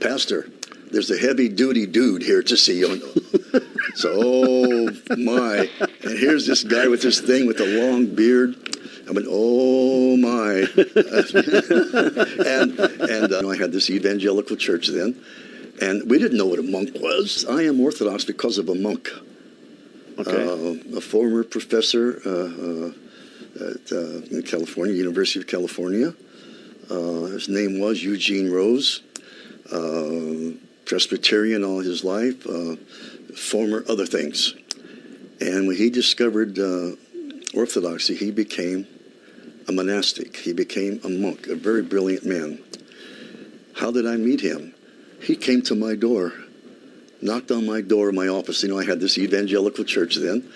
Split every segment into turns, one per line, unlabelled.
Pastor, there's a heavy-duty dude here to see you. So, oh, my. And here's this guy with this thing with a long beard. I went, oh, my. and I had this evangelical church then, and we didn't know what a monk was. I am Orthodox because of a monk. Okay. A former professor in California, University of California. His name was Eugene Rose. Presbyterian all his life, former other things. And when he discovered Orthodoxy, he became a monastic. He became a monk, a very brilliant man. How did I meet him? He came to my door, knocked on my door in my office. You know, I had this evangelical church then,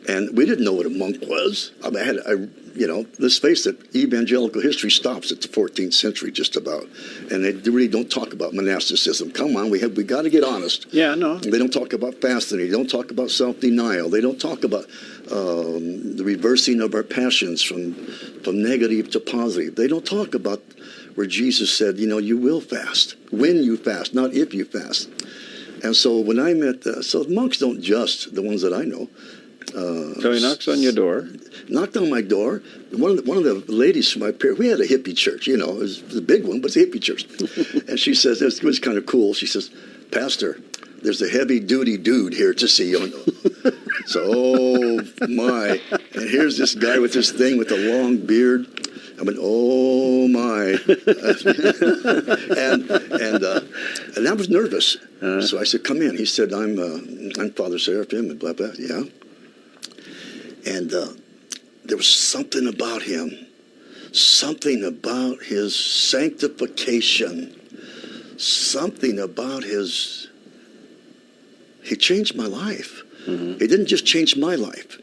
and we didn't know what a monk was. I mean, you know, let's face it, evangelical history stops at the 14th century just about. And they really don't talk about monasticism. Come on, we got to get honest.
Yeah, no.
They don't talk about fasting. They don't talk about self-denial. They don't talk about the reversing of our passions from negative to positive. They don't talk about where Jesus said, you know, you will fast, when you fast, not if you fast. And so when I met, so monks don't just, the ones that I know.
So he knocks on your door.
Knocked on my door. One of the ladies from my parish, we had a hippie church, you know, it was a big one, but it's a hippie church. And she says, it was kind of cool. She says, Pastor, there's a heavy-duty dude here to see you. So, oh, my. And here's this guy with this thing with a long beard. I went, oh, my. and I was nervous. So I said, come in. He said, I'm Father Seraphim, and blah, blah, yeah. And there was something about him, something about his sanctification, something about his, he changed my life. Mm-hmm. He didn't just change my life.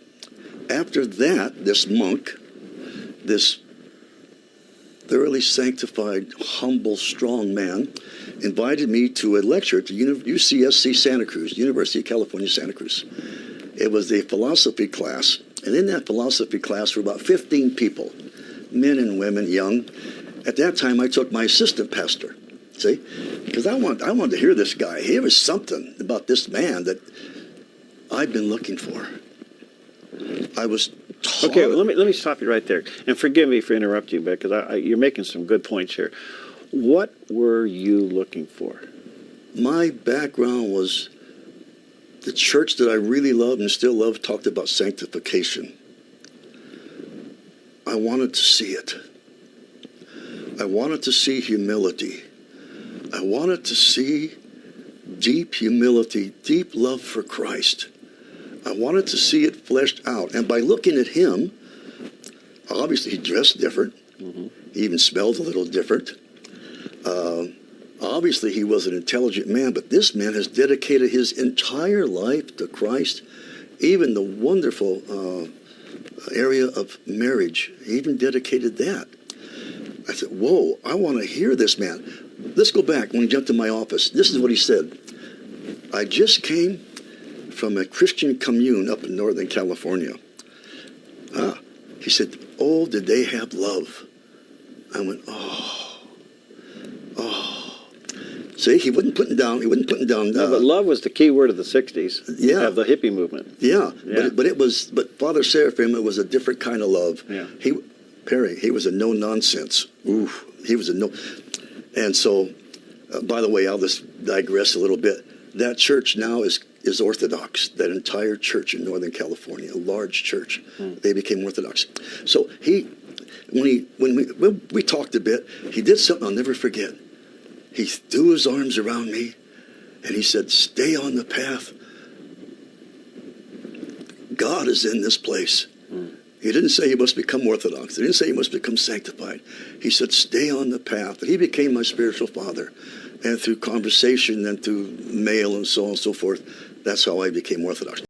After that, this monk, this thoroughly sanctified, humble, strong man, invited me to a lecture at the UCSC Santa Cruz, University of California, Santa Cruz. It was a philosophy class. And in that philosophy class were about 15 people, men and women, young. At that time, I took my assistant pastor, see? Because I wanted to hear this guy. Here was something about this man that I've been looking for. I was taught.
Okay, well, let me stop you right there. And forgive me for interrupting you, because you're making some good points here. What were you looking for?
My background was, the church that I really loved and still love talked about sanctification. I wanted to see it. I wanted to see humility. I wanted to see deep humility, deep love for Christ. I wanted to see it fleshed out. And by looking at him, obviously he dressed different. Mm-hmm. He even smelled a little different. Obviously, he was an intelligent man, but this man has dedicated his entire life to Christ, even the wonderful area of marriage. He even dedicated that. I said, whoa, I want to hear this man. Let's go back when he jumped in my office. This is what he said. I just came from a Christian commune up in Northern California. He said, oh, did they have love? I went, oh. See, he wasn't putting down.
No, but love was the key word of the '60s.
Yeah,
of the hippie movement.
Yeah. But Father Seraphim, it was a different kind of love.
Yeah.
He was a no nonsense. Ooh, he was a no. And so, by the way, I'll just digress a little bit. That church now is Orthodox. That entire church in Northern California, a large church, they became Orthodox. So when we talked a bit, he did something I'll never forget. He threw his arms around me, and he said, stay on the path. God is in this place. He didn't say you must become Orthodox. He didn't say you must become sanctified. He said, stay on the path. And he became my spiritual father. And through conversation and through mail and so on and so forth, that's how I became Orthodox.